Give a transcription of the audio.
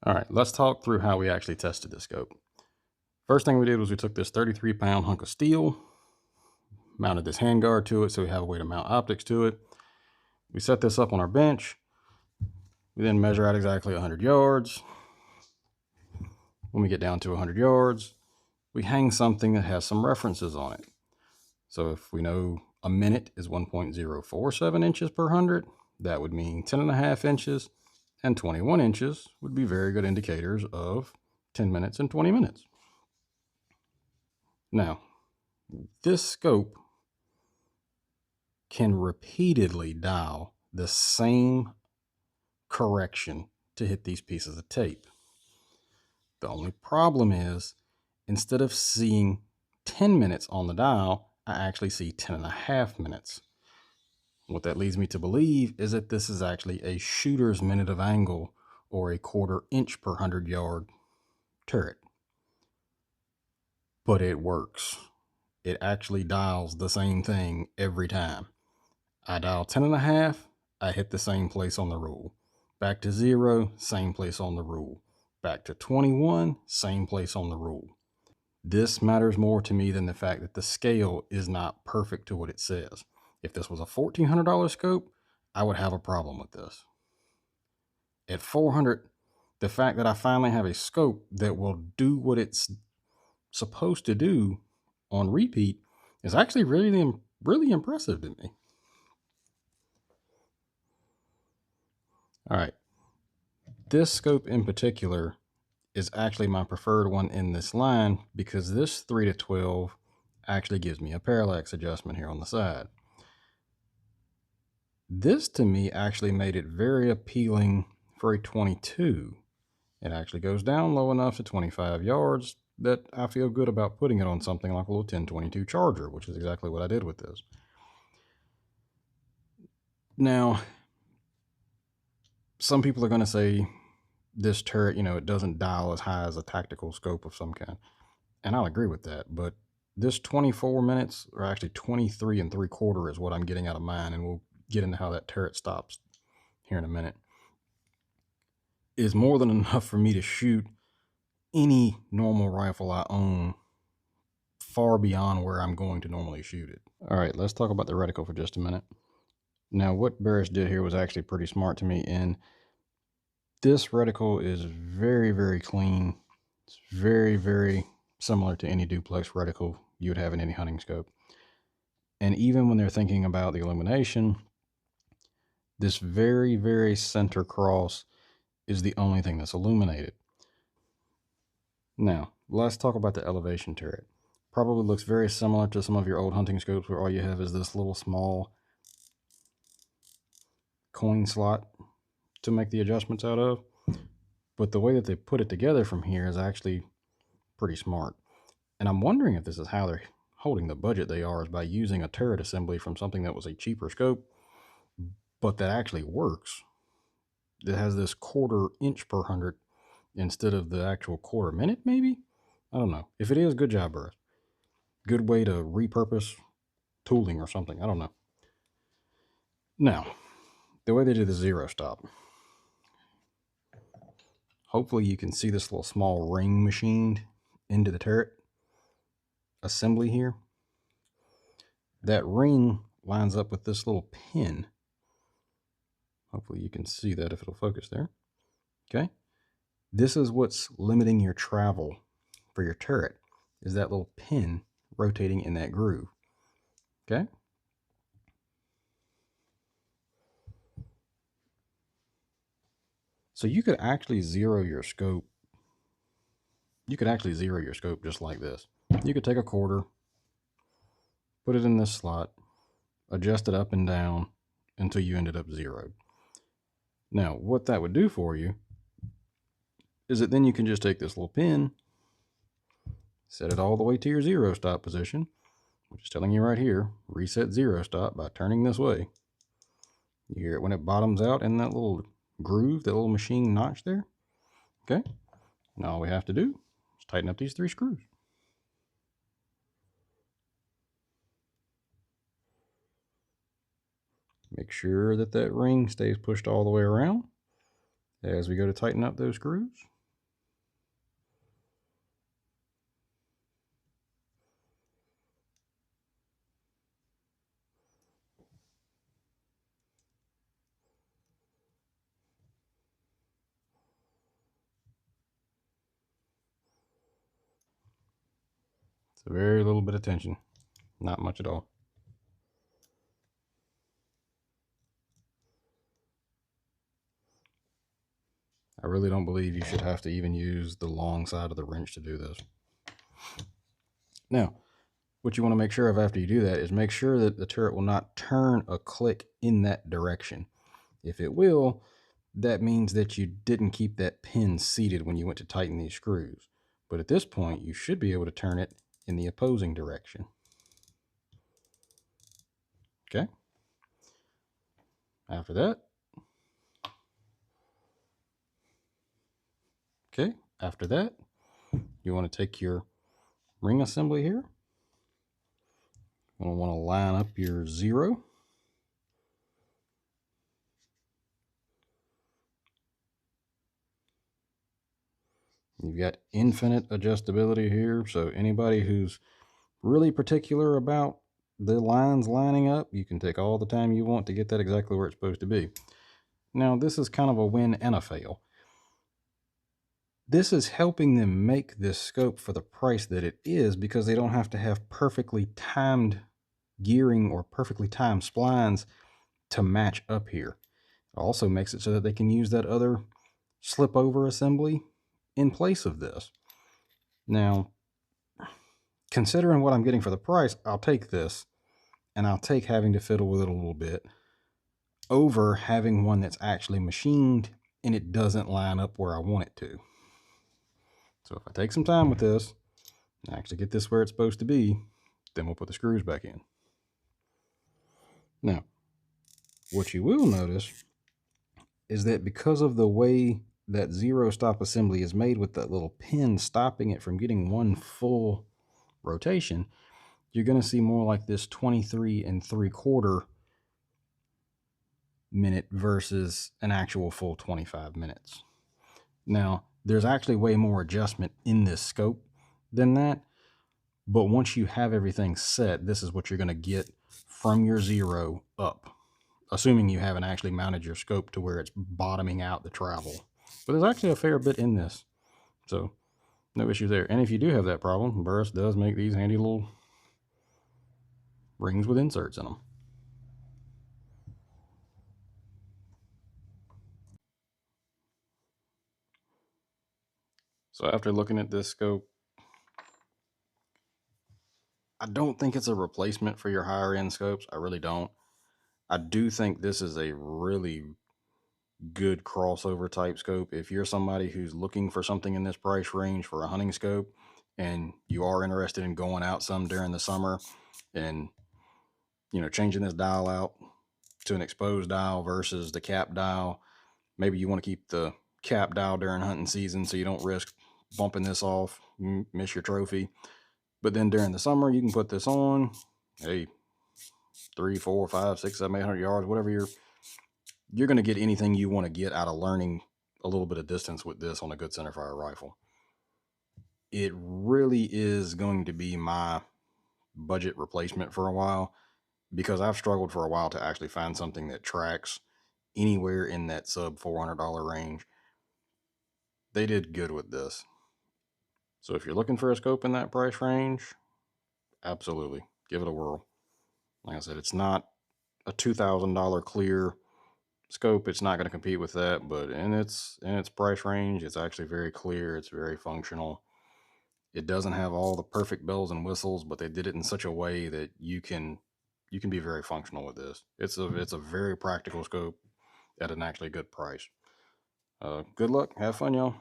All right, let's talk through how we actually tested the scope. First thing we did was we took this 33-pound hunk of steel, mounted this handguard to it so we have a way to mount optics to it. We set this up on our bench. We then measure out exactly 100 yards. When we get down to 100 yards, we hang something that has some references on it. So if we know a minute is 1.047 inches per 100, that would mean 10.5 inches and 21 inches would be very good indicators of 10 minutes and 20 minutes. Now, this scope can repeatedly dial the same correction to hit these pieces of tape. The only problem is, instead of seeing 10 minutes on the dial, I actually see 10.5 minutes. What that leads me to believe is that this is actually a shooter's minute of angle or a 1/4 inch per 100 yard turret. But it works. It actually dials the same thing every time. I dial 10.5, I hit the same place on the rule. Back to 0, same place on the rule. Back to 21, same place on the rule. This matters more to me than the fact that the scale is not perfect to what it says. If this was a $1,400 scope, I would have a problem with this. At $400, the fact that I finally have a scope that will do what it's supposed to do on repeat is actually really impressive to me. All right. This scope in particular is actually my preferred one in this line because this 3 to 12 actually gives me a parallax adjustment here on the side. This to me actually made it very appealing for a 22. It actually goes down low enough to 25 yards that I feel good about putting it on something like a little 1022 Charger, which is exactly what I did with this. Now, some people are going to say this turret, it doesn't dial as high as a tactical scope of some kind. And I'll agree with that, but this 24 minutes, or actually 23 3/4 is what I'm getting out of mine, and we'll get into how that turret stops here in a minute, is more than enough for me to shoot any normal rifle I own far beyond where I'm going to normally shoot it. All right, let's talk about the reticle for just a minute. Now, what Burris did here was actually pretty smart to me, and this reticle is very, very clean. It's very, very similar to any duplex reticle you would have in any hunting scope. And even when they're thinking about the illumination, this very, very center cross is the only thing that's illuminated. Now, let's talk about the elevation turret. Probably looks very similar to some of your old hunting scopes where all you have is this little small coin slot to make the adjustments out of. But the way that they put it together from here is actually pretty smart. And I'm wondering if this is how they're holding the budget they are, is by using a turret assembly from something that was a cheaper scope, but that actually works. It has this 1/4 inch per 100 instead of the actual 1/4 minute, maybe? I don't know. If it is, good job, Burris. Good way to repurpose tooling or something. I don't know. Now, the way they did the zero stop. Hopefully you can see this little small ring machined into the turret assembly here. That ring lines up with this little pin. Hopefully you can see that if it'll focus there. Okay. This is what's limiting your travel for your turret, is that little pin rotating in that groove. Okay. So you could actually zero your scope. You could actually zero your scope just like this. You could take a 1/4, put it in this slot, adjust it up and down until you ended up zeroed. Now, what that would do for you is that then you can just take this little pin, set it all the way to your zero stop position, which is telling you right here, reset zero stop by turning this way. You hear it when it bottoms out in that little groove, that little machine notch there. Okay. Now all we have to do is tighten up these 3 screws. Make sure that that ring stays pushed all the way around as we go to tighten up those screws. It's a very little bit of tension, not much at all. I really don't believe you should have to even use the long side of the wrench to do this. Now, what you want to make sure of after you do that is make sure that the turret will not turn a click in that direction. If it will, that means that you didn't keep that pin seated when you went to tighten these screws. But at this point, you should be able to turn it in the opposing direction. Okay. After that, okay, after that, you want to take your ring assembly here. You'll want to line up your 0. You've got infinite adjustability here, so anybody who's really particular about the lines lining up, you can take all the time you want to get that exactly where it's supposed to be. Now, this is kind of a win and a fail. This is helping them make this scope for the price that it is because they don't have to have perfectly timed gearing or perfectly timed splines to match up here. It also makes it so that they can use that other slip over assembly in place of this. Now, considering what I'm getting for the price, I'll take this, and I'll take having to fiddle with it a little bit over having one that's actually machined and it doesn't line up where I want it to. So if I take some time with this and actually get this where it's supposed to be, then we'll put the screws back in. Now, what you will notice is that because of the way that 0 stop assembly is made with that little pin stopping it from getting one full rotation, you're going to see more like this 23 3/4 minute versus an actual full 25 minutes. Now, there's actually way more adjustment in this scope than that, but once you have everything set, this is what you're going to get from your 0 up, assuming you haven't actually mounted your scope to where it's bottoming out the travel. But there's actually a fair bit in this, so no issue there. And if you do have that problem, Burris does make these handy little rings with inserts in them. So after looking at this scope, I don't think it's a replacement for your higher end scopes. I really don't. I do think this is a really good crossover type scope. If you're somebody who's looking for something in this price range for a hunting scope and you are interested in going out some during the summer and, you know, changing this dial out to an exposed dial versus the cap dial, maybe you want to keep the cap dial during hunting season so you don't risk bumping this off, miss your trophy. But then during the summer, you can put this on, hey, 3, 4, 5, 6, 7, 800 yards, whatever you're going to get anything you want to get out of learning a little bit of distance with this on a good centerfire rifle. It really is going to be my budget replacement for a while because I've struggled for a while to actually find something that tracks anywhere in that sub $400 range. They did good with this. So if you're looking for a scope in that price range, absolutely give it a whirl. Like I said, it's not a $2,000 clear scope. It's not going to compete with that, but in its price range, it's actually very clear. It's very functional. It doesn't have all the perfect bells and whistles, but they did it in such a way that you can be very functional with this. It's a very practical scope at an actually good price. Good luck. Have fun, y'all.